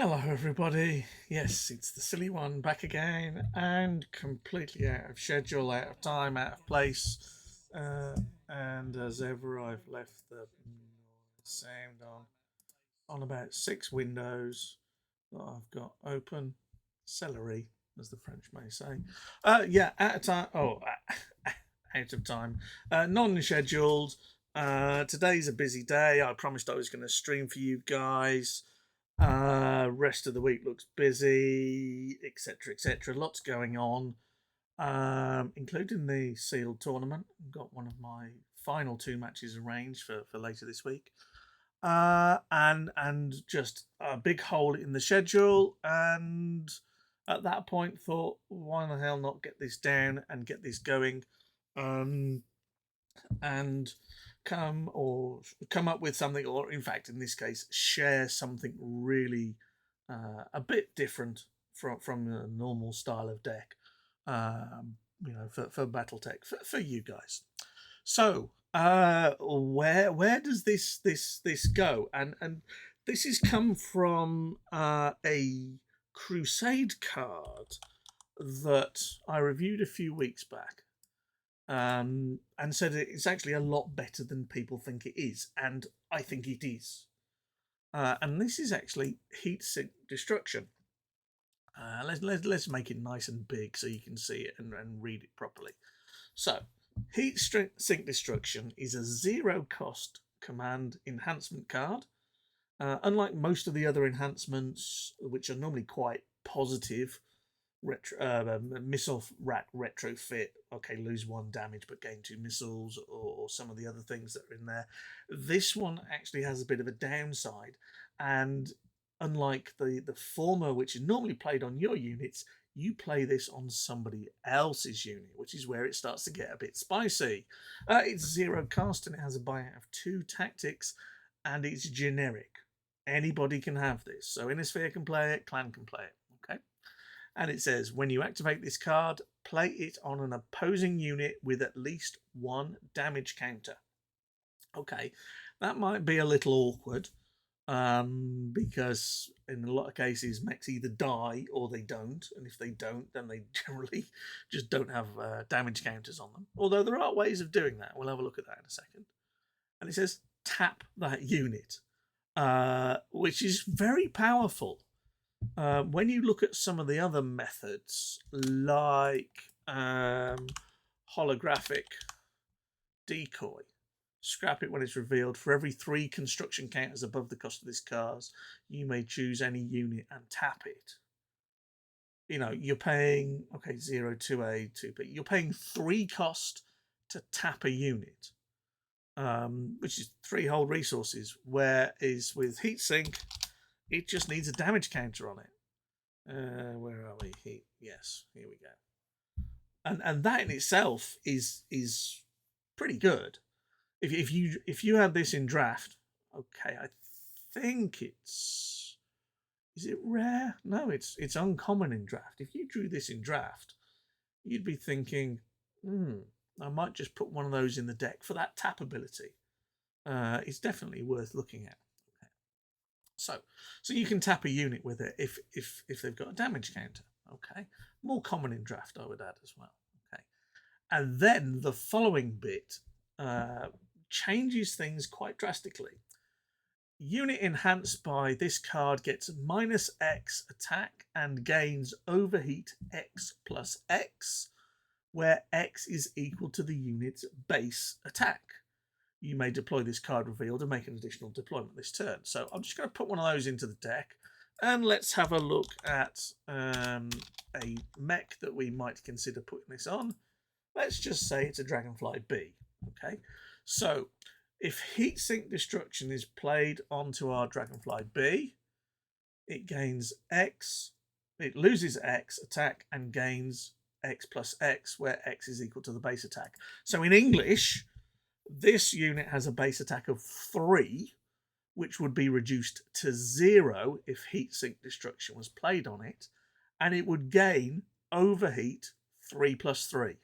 Hello, everybody. Yes, it's the silly one back again and completely out of schedule, out of time, out of place. Uh, and as ever, I've left the sound on about six windows that I've got open. Celery, as the French may say. Yeah, out of time. Oh, out of time. Non scheduled. Today's a busy day. I promised I was going to stream for you guys. Rest of the week looks busy, etc., etc. Lots going on, including the sealed tournament. I've got one of my final two matches arranged for later this week. And just a big hole in the schedule. And at that point, thought, why the hell not get this down and get this going? Um, and come up with something, or in fact, in this case, share something really a bit different from the normal style of deck. For BattleTech for you guys. So where does this go? And this has come from a Crusade card that I reviewed a few weeks back, and said it's actually a lot better than people think it is, and I think it is. And this is actually heat sink destruction. Let's make it nice and big so you can see it and read it properly. So, sink destruction is a zero cost command enhancement card. Unlike most of the other enhancements, which are normally quite positive, missile rack retrofit. Okay, lose one damage but gain two missiles, or some of the other things that are in there. This one actually has a bit of a downside, and unlike the former, which is normally played on your units, you play this on somebody else's unit, which is where it starts to get a bit spicy. It's zero cost and it has a buyout of two tactics, and it's generic. Anybody can have this. So Innisphere can play it, Clan can play it. Okay. And it says, when you activate this card, play it on an opposing unit with at least one damage counter. Okay, that might be a little awkward, because in a lot of cases, mechs either die or they don't. And if they don't, then they generally just don't have damage counters on them. Although there are ways of doing that. We'll have a look at that in a second. And it says, tap that unit, which is very powerful. When you look at some of the other methods, like holographic decoy, scrap it when it's revealed. For every 3 construction counters above the cost of this card, you may choose any unit and tap it. You're paying, okay, 0, 2A, 2B. You're paying 3 cost to tap a unit, which is 3 whole resources. Whereas with Heatsink, it just needs a damage counter on it. Where are we? Yes, here we go. And that in itself is pretty good. If you had this in draft, okay, I think is it rare? No, it's uncommon in draft. If you drew this in draft, you'd be thinking, I might just put one of those in the deck for that tap ability. It's definitely worth looking at. So you can tap a unit with it if they've got a damage counter. Okay, more common in draft, I would add as well. Okay, and then the following bit changes things quite drastically. Unit enhanced by this card gets -X attack and gains overheat X plus X, where X is equal to the unit's base attack. You may deploy this card revealed and make an additional deployment this turn. So I'm just going to put one of those into the deck, and let's have a look at a mech that we might consider putting this on. Let's just say it's a Dragonfly B. Okay, so if Heatsink Destruction is played onto our Dragonfly B, it gains X, it loses X attack and gains X plus X, where X is equal to the base attack. So in English, this unit has a base attack of 3, which would be reduced to 0 if Heatsink Destruction was played on it, and it would gain Overheat 3 plus 3.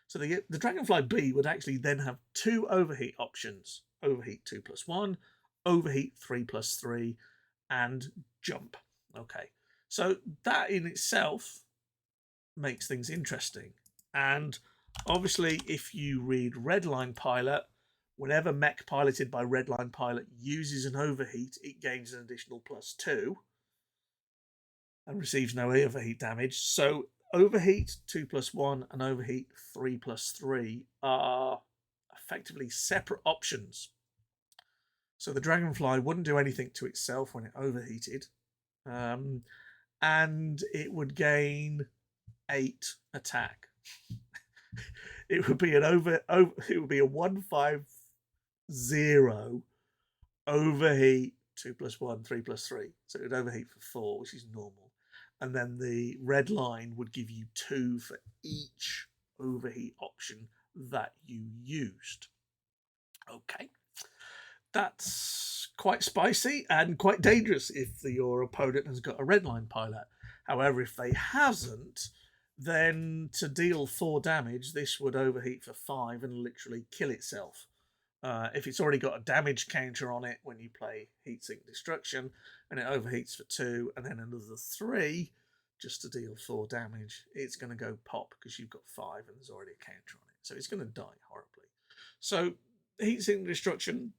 So the Dragonfly B would actually then have 2 Overheat options: Overheat 2 plus 1, Overheat 3 plus 3, and Jump. Okay, so that in itself makes things interesting. And obviously, if you read Redline Pilot, whenever mech piloted by Redline Pilot uses an overheat, it gains an additional +2 and receives no overheat damage. So overheat 2+1 and overheat 3+3 are effectively separate options. So the Dragonfly wouldn't do anything to itself when it overheated, and it would gain 8 attack. It would be it would be a 150 overheat 2+1, 3+3. So it would overheat for 4, which is normal. And then the red line would give you 2 for each overheat option that you used. Okay. That's quite spicy and quite dangerous if your opponent has got a red line pilot. However, if they hasn't, then to deal 4 damage, this would overheat for 5 and literally kill itself. If it's already got a damage counter on it when you play Heatsink Destruction, and it overheats for 2 and then another 3 just to deal 4 damage, it's going to go pop because you've got 5 and there's already a counter on it. So it's going to die horribly. So Heatsink Destruction,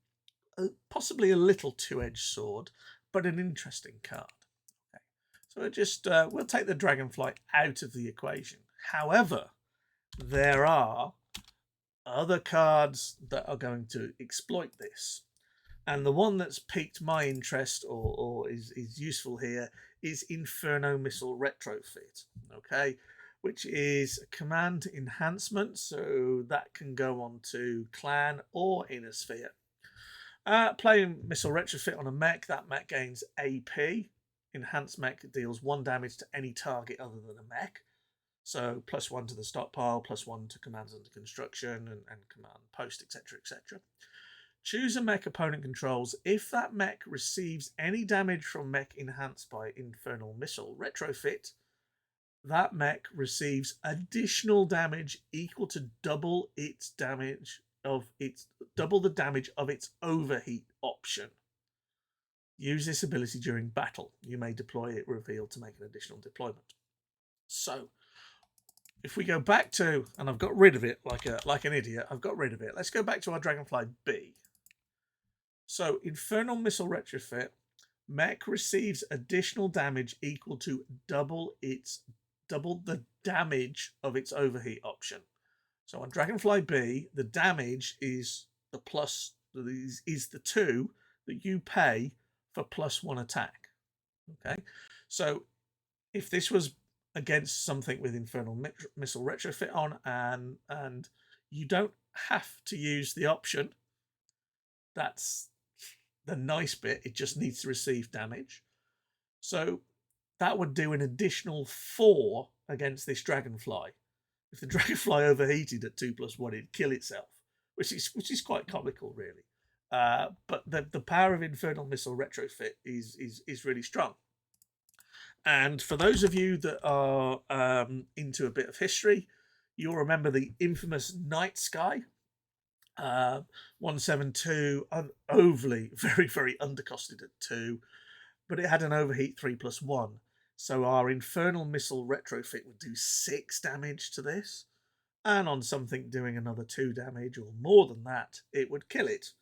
possibly a little two-edged sword, but an interesting card. Okay. So we'll take the Dragonfly out of the equation. However, there are other cards that are going to exploit this. And the one that's piqued my interest or is useful here is Inferno Missile Retrofit, okay, which is a command enhancement, so that can go on to Clan or Inner Sphere. Playing Missile Retrofit on a mech, that mech gains AP. Enhanced mech deals 1 damage to any target other than a mech. So +1 to the stockpile, +1 to commands under construction and command post, etc., etc. Choose a mech opponent controls. If that mech receives any damage from mech enhanced by Infernal Missile Retrofit, that mech receives additional damage equal to double the damage of its overheat option. Use this ability during battle. You may deploy it revealed to make an additional deployment. So if we go back to, and I've got rid of it like an idiot, I've got rid of it. Let's go back to our Dragonfly B. So Infernal Missile Retrofit, mech receives additional damage equal to double the damage of its overheat option. So on Dragonfly B, the damage is the is the 2 that you pay for +1 attack. Okay, so if this was against something with Infernal Missile Retrofit on, and you don't have to use the option, that's the nice bit. It just needs to receive damage. So that would do an additional 4 against this Dragonfly. If the Dragonfly overheated at 2+1, it'd kill itself, which is quite comical, really. But the power of Infernal Missile Retrofit is really strong. And for those of you that are into a bit of history, you'll remember the infamous Night Sky. 172, overly, very, very undercosted at 2, but it had an overheat 3+1. So our Infernal Missile Retrofit would do 6 damage to this. And on something doing another 2 damage or more than that, it would kill it.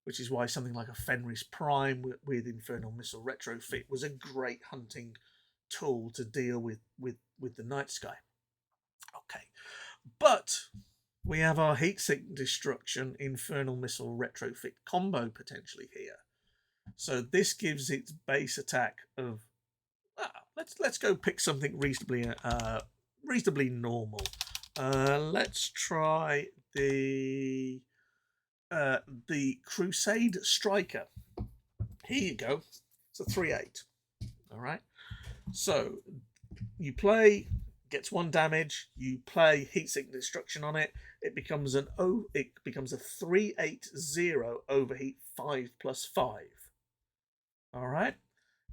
Which is why something like a Fenris Prime with Infernal Missile Retrofit was a great hunting tool to deal with the Night Sky. Okay, but we have our Heatsink Destruction Infernal Missile Retrofit combo potentially here. So this gives its base attack of let's go pick something reasonably normal. Let's try the Crusade Striker. Here you go. It's a 3/8. All right. So you play, gets 1 damage. You play Heatsink Destruction on it. It becomes a 3/8/0 overheat 5+5. All right.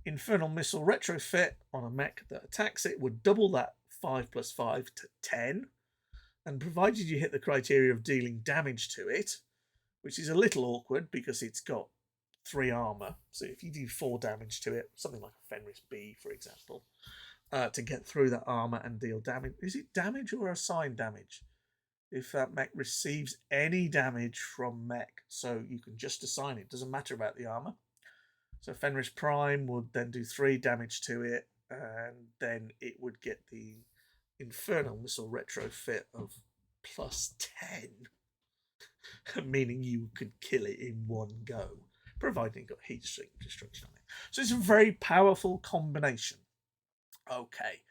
Infernal Missile Retrofit on a mech that attacks it would double that 5+5 to 10, and provided you hit the criteria of dealing damage to it, which is a little awkward because it's got 3 armor. So if you do 4 damage to it, something like a Fenris B, for example, to get through that armor and deal damage. Is it damage or assigned damage? If that mech receives any damage from mech, so you can just assign it. Doesn't matter about the armor. So Fenris Prime would then do 3 damage to it, and then it would get the Infernal Missile retrofit of +10, meaning you could kill it in one go, providing it got heat shrink destruction on it. So it's a very powerful combination. Okay,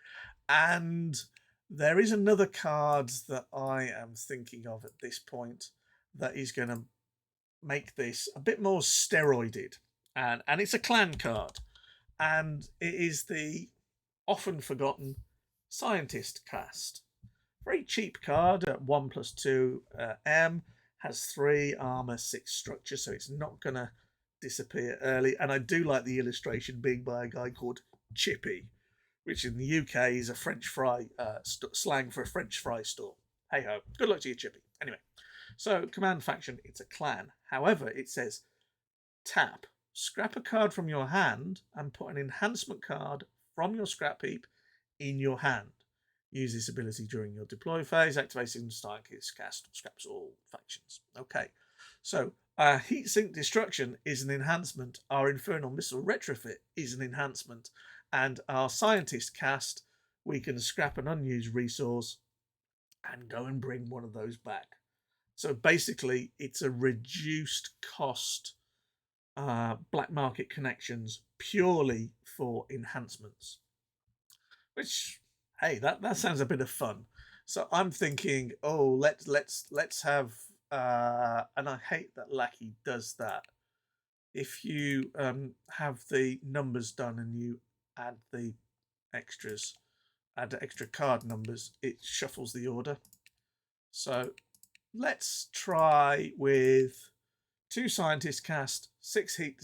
and there is another card that I am thinking of at this point that is going to make this a bit more steroided, and it's a clan card, and it is the often forgotten Scientist cast. Very cheap card at 1+2 M, has 3 armor, 6 structure, so it's not going to disappear early. And I do like the illustration being by a guy called Chippy, which in the UK is a French fry slang for a French fry store. Hey ho, good luck to you, Chippy. Anyway, so command faction, it's a clan. However, it says tap, scrap a card from your hand and put an enhancement card from your scrap heap in your hand. Use this ability during your deploy phase, activating Scientist cast scraps all factions. Okay, so Heatsink Destruction is an enhancement, our Infernal Missile retrofit is an enhancement, and our Scientist cast, we can scrap an unused resource and go and bring one of those back. So basically, it's a reduced cost black market connections purely for enhancements. Which, hey, that sounds a bit of fun. So I'm thinking, oh, let's have, and I hate that Lackey does that. If you have the numbers done and you add the extras, add extra card numbers, it shuffles the order. So let's try with 2 Scientist cast, 6 Heat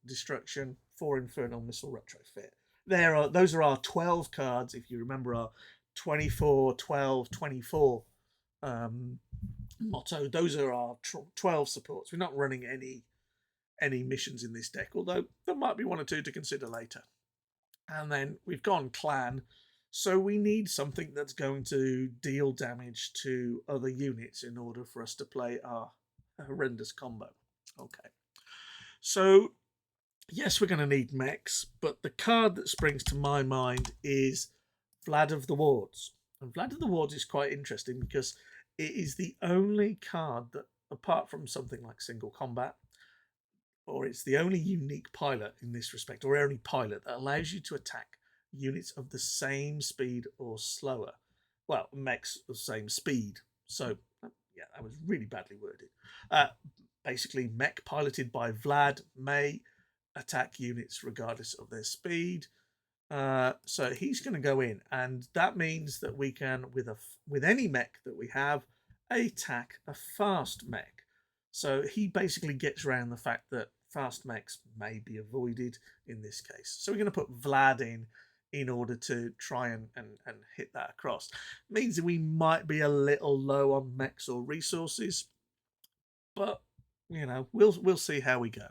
Destruction, 4 Infernal Missile retrofit. Those are our 12 cards, if you remember our 24, 12, 24 motto. Those are our 12 supports. We're not running any missions in this deck, although there might be 1 or 2 to consider later. And then we've gone clan, so we need something that's going to deal damage to other units in order for us to play our horrendous combo. Okay, so yes, we're going to need mechs, but the card that springs to my mind is Vlad of the Wards. And Vlad of the Wards is quite interesting because it is the only card that, apart from something like single combat, or it's the only unique pilot in this respect, or only pilot that allows you to attack units of the same speed or slower. Well, mechs of the same speed. So, yeah, that was really badly worded. Basically, mech piloted by Vlad may attack units regardless of their speed. So he's going to go in, and that means that we can, with any mech that we have, attack a fast mech. So he basically gets around the fact that fast mechs may be avoided in this case. So we're going to put Vlad in order to try and hit that across. Means that we might be a little low on mechs or resources, but you know, we'll see how we go.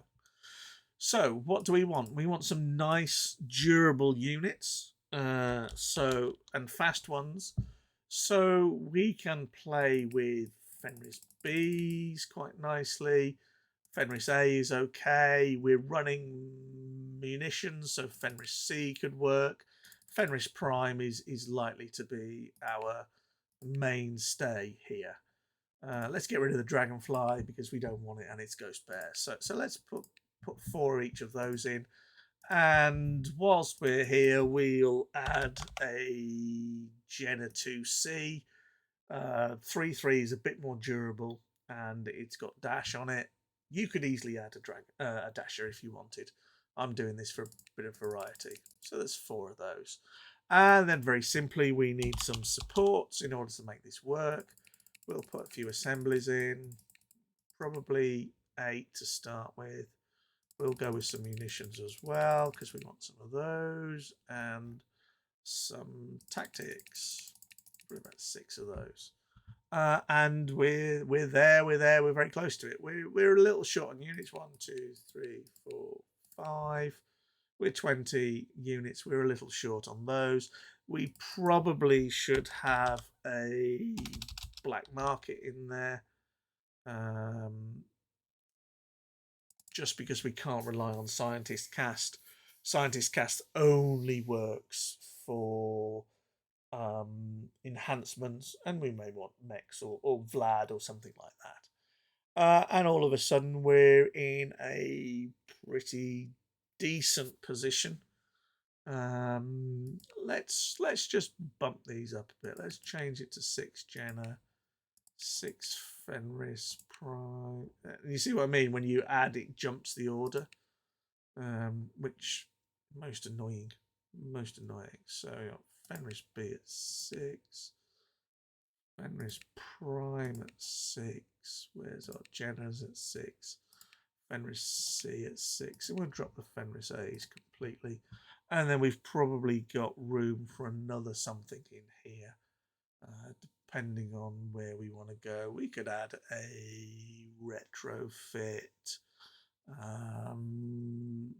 So what do we want? We want some nice durable units, and fast ones. So we can play with Fenris Bs quite nicely. Fenris A is okay. We're running munitions, so Fenris C could work. Fenris Prime is likely to be our mainstay here. Let's get rid of the Dragonfly because we don't want it, and it's Ghost Bear. So let's put 4 each of those in. And whilst we're here, we'll add a Jenna 2C. 3/3 is a bit more durable, and it's got dash on it. You could easily add a dasher if you wanted. I'm doing this for a bit of variety. So there's 4 of those. And then very simply, we need some supports in order to make this work. We'll put a few assemblies in, probably 8 to start with. We'll go with some munitions as well, because we want some of those, and some tactics, probably about 6 of those. and we're there, we're very close to it. We're a little short on units. 1, 2, 3, 4, 5. We're 20 units. We're a little short on those. We probably should have a black market in there, just because we can't rely on scientist cast. Scientist cast only works for enhancements, and we may want mechs or Vlad or something like that. And all of a sudden, we're in a pretty decent position. Let's just bump these up a bit. Let's change it to 6 Jenna, 6 Fenris Prime. You see what I mean? When you add, it jumps the order, which most annoying. So Fenris B at 6, Fenris Prime at 6. Where's our Jenna's at 6? Fenris C at 6. And we'll drop the Fenris A's completely. And then we've probably got room for another something in here. Depending on where we want to go. We could add a retrofit,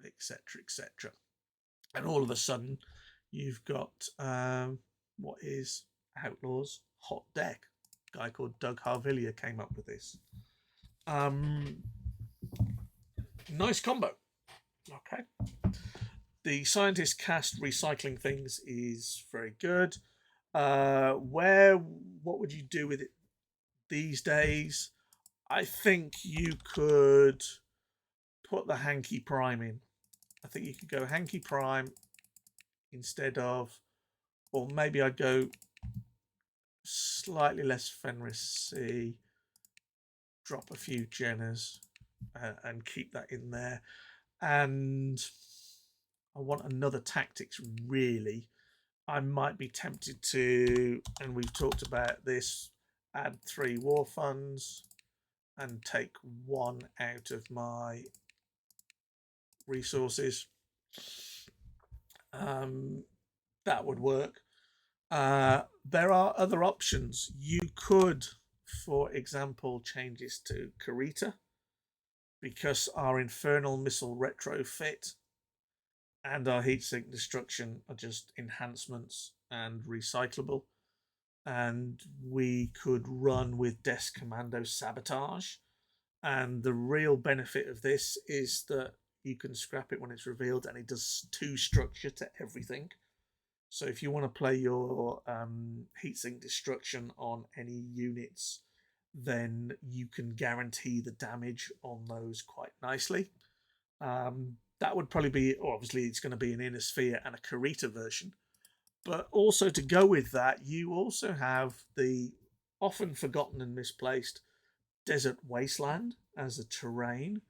etc., etc. And all of a sudden, you've got what is Outlaw's hot deck. A guy called Doug Harvillier came up with this. Nice combo. Okay. The scientist cast recycling things is very good. What would you do with it these days? I think you could put the Hanky Prime in. I think you could go Hanky Prime instead of, or maybe I'd go slightly less Fenris C, drop a few Jennas, and keep that in there. And I want another tactics, really. I might be tempted to, and we've talked about this, add 3 war funds and take 1 out of my resources. That would work. There are other options. You could, for example, change this to Karita, because our Infernal Missile retrofit and our Heatsink Destruction are just enhancements and recyclable. And we could run with Desk Commando Sabotage. And the real benefit of this is that you can scrap it when it's revealed, and it does 2 structure to everything. So if you want to play your Heatsink Destruction on any units, then you can guarantee the damage on those quite nicely. That would probably be, obviously it's going to be an Inner Sphere and a Karita version. But also to go with that, you also have the often forgotten and misplaced Desert Wasteland as a terrain.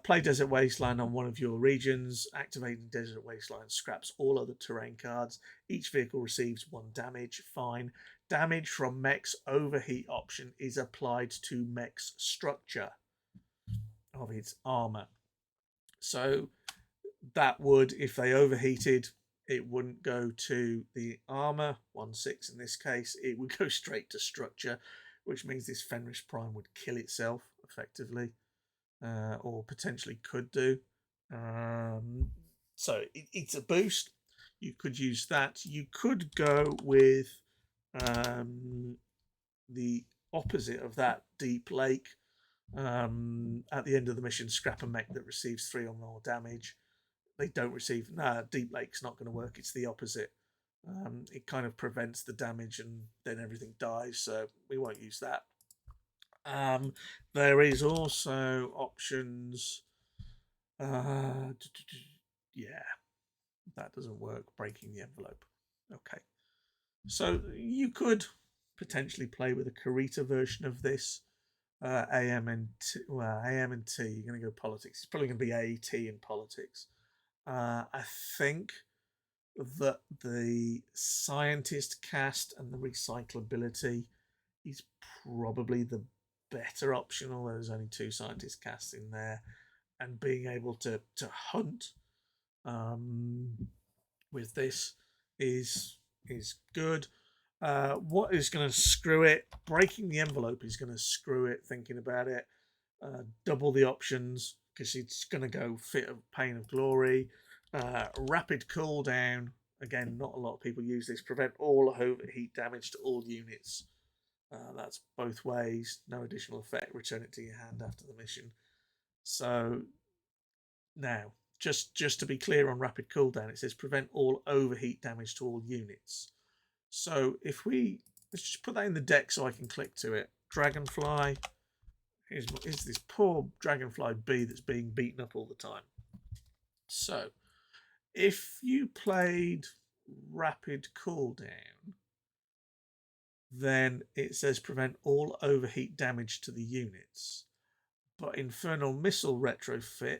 Play Desert Wasteland on one of your regions. Activating Desert Wasteland scraps all other terrain cards. Each vehicle receives 1 damage. Fine. Damage from mech's overheat option is applied to mech's structure of its armor. So that would, if they overheated, it wouldn't go to the armor, 1/6 in this case. It would go straight to structure, which means this Fenris Prime would kill itself effectively. Or potentially could do. So it's a boost. You could use that. You could go with the opposite of that, Deep Lake. At the end of the mission, scrap a mech that receives 3 or more damage. They don't receive. Deep Lake's not going to work. It's the opposite. It kind of prevents the damage, and then everything dies. So we won't use that. There is also options. Yeah, that doesn't work. Breaking the envelope. Okay, so you could potentially play with a Karita version of this. AM and T. Well, AM and T. You're going to go politics. It's probably going to be AT in politics. I think that the scientist cast and the recyclability is probably the better option, although there's only 2 scientist casts in there, and being able to hunt with this is good. What is going to screw it? Breaking the envelope is going to screw it. Thinking about it, double the options because it's going to go fit of pain of glory. Rapid cooldown. Again, not a lot of people use this. Prevent all overheat damage to all units. That's both ways. No additional effect. Return it to your hand after the mission. So now, just to be clear on rapid cooldown, it says prevent all overheat damage to all units. So if let's just put that in the deck so I can click to it. Dragonfly. Here's this poor Dragonfly bee that's being beaten up all the time. So if you played rapid cooldown, then it says prevent all overheat damage to the units. But Infernal Missile Retrofit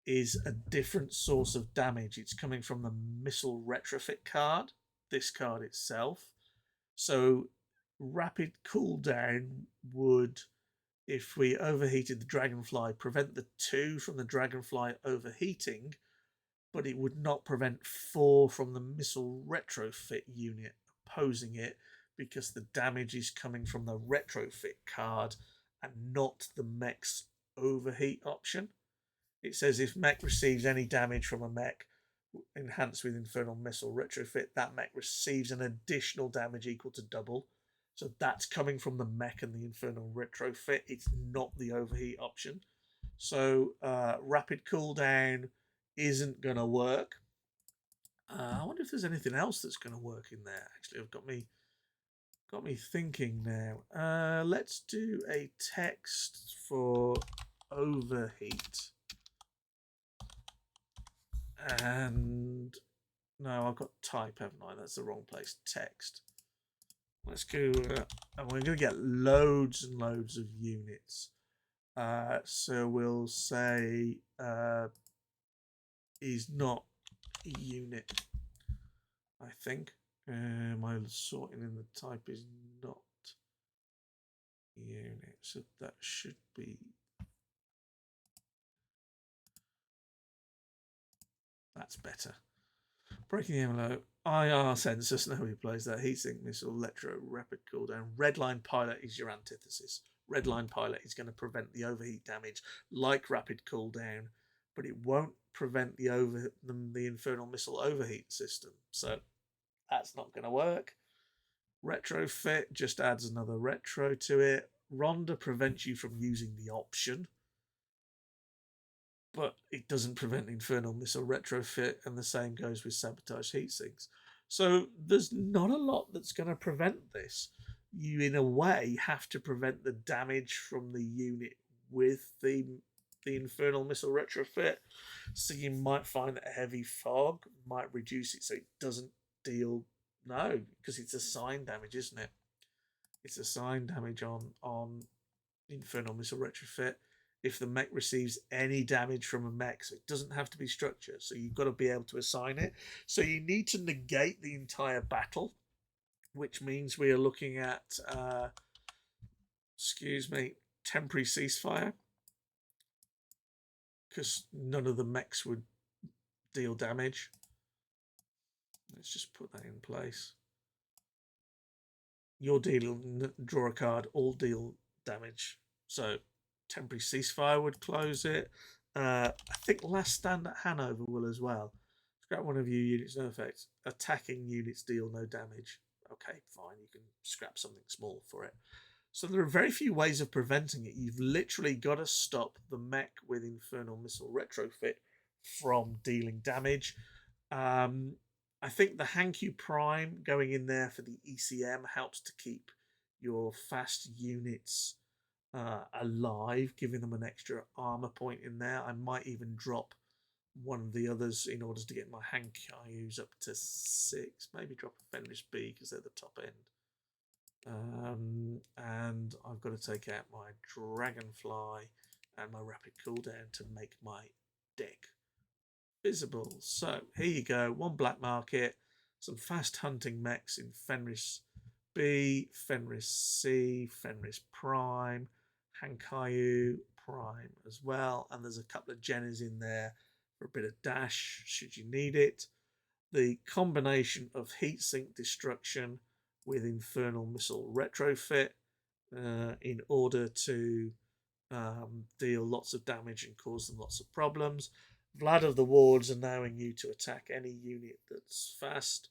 is a different source of damage. It's coming from the Missile Retrofit card, this card itself. So rapid cooldown would, if we overheated the Dragonfly, prevent the 2 from the Dragonfly overheating, but it would not prevent 4 from the Missile Retrofit unit opposing it, because the damage is coming from the Retrofit card and not the mech's overheat option. It says if mech receives any damage from a mech enhanced with Infernal Missile Retrofit, that mech receives an additional damage equal to double. So that's coming from the mech and the Infernal Retrofit. It's not the overheat option. So rapid cooldown isn't going to work. I wonder if there's anything else that's going to work in there. Actually, I've got me thinking now. Let's do a text for overheat. And no, I've got type, haven't I? That's the wrong place. Text. Let's go, and we're going to get loads and loads of units. So we'll say is not a unit, I think. My sorting in the type is not unit, so that should be. That's better. Breaking the envelope. IR census. Nobody plays that. Heatsink missile. Electro. Rapid cooldown. Redline pilot is your antithesis. Redline pilot is going to prevent the overheat damage like rapid cooldown, but it won't prevent the infernal missile overheat system. So that's not going to work. Retrofit just adds another retro to it. Rhonda prevents you from using the option, but it doesn't prevent Infernal Missile Retrofit, and the same goes with Sabotage Heatsinks. So there's not a lot that's going to prevent this. You, in a way, have to prevent the damage from the unit with the Infernal Missile Retrofit. So you might find that a heavy fog might reduce it so it doesn't deal. No, because it's assigned damage, isn't it? It's assigned damage on Infernal Missile Retrofit if the mech receives any damage from a mech. So it doesn't have to be structure. So you've got to be able to assign it. So you need to negate the entire battle, which means we are looking at, temporary ceasefire, because none of the mechs would deal damage. Let's just put that in place. Your deal, draw a card, all deal damage. So temporary ceasefire would close it. I think Last Stand at Hanover will as well. Scrap one of your units, no effect. Attacking units deal no damage. Okay, fine, you can scrap something small for it. So there are very few ways of preventing it. You've literally got to stop the mech with Infernal Missile Retrofit from dealing damage. I think the Hankyu Prime going in there for the ECM helps to keep your fast units alive, giving them an extra armor point in there. I might even drop one of the others in order to get my Hankyus up to 6. Maybe drop a Fenris B because they're the top end. And I've got to take out my Dragonfly and my Rapid Cooldown to make my deck visible. So here you go, 1 black market, some fast hunting mechs in Fenris B, Fenris C, Fenris Prime, Hankyu Prime as well, and there's a couple of Jenners in there for a bit of dash should you need it. The combination of heatsink destruction with Infernal Missile Retrofit in order to deal lots of damage and cause them lots of problems. Vlad of the Wards allowing you to attack any unit that's fast.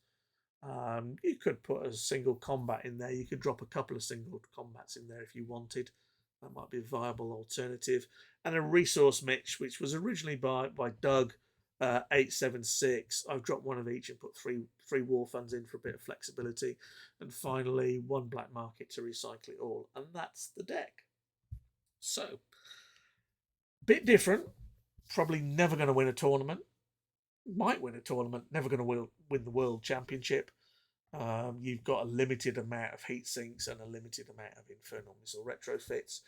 You could put a single combat in there. You could drop a couple of single combats in there if you wanted. That might be a viable alternative. And a resource mix, which was originally by Doug 876. I've dropped one of each and put three war funds in for a bit of flexibility. And finally, one black market to recycle it all. And that's the deck. So, bit different. Probably never going to win a tournament. Might win a tournament. Never going to win the World Championship. You've got a limited amount of heat sinks and a limited amount of Infernal Missile retrofits.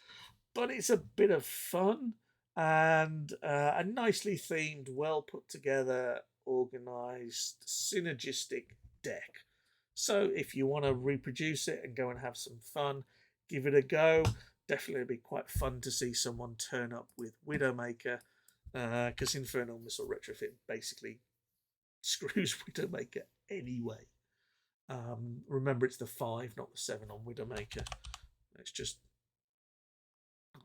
But it's a bit of fun and a nicely themed, well put together, organised, synergistic deck. So if you want to reproduce it and go and have some fun, give it a go. Definitely be quite fun to see someone turn up with Widowmaker, because Infernal Missile Retrofit basically screws Widowmaker anyway. Remember, it's the 5, not the 7 on Widowmaker. It's just,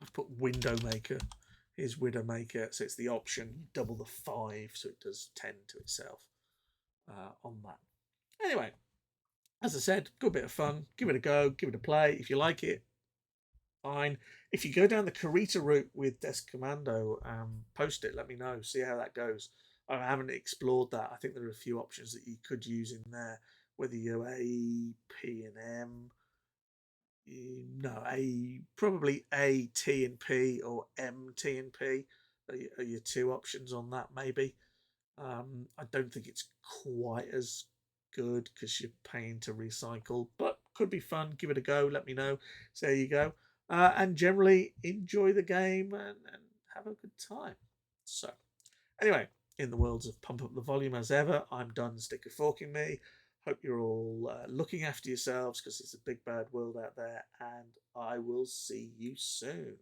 I've put Windowmaker. Here's Widowmaker, so it's the option. You double the 5, so it does 10 to itself on that. Anyway, as I said, good bit of fun. Give it a go, give it a play. If you like it, fine. If you go down the Karita route with Desk Commando, post it, let me know, see how that goes. I haven't explored that. I think there are a few options that you could use in there, whether you're A, P, and M. No, probably A, T, and P, or M, T, and P are your two options on that, maybe. I don't think it's quite as good because you're paying to recycle, but could be fun. Give it a go. Let me know. So there you go. And generally enjoy the game and have a good time. So, anyway, in the worlds of Pump Up the Volume as ever, I'm done stick a fork in me. Hope you're all looking after yourselves because it's a big bad world out there, and I will see you soon.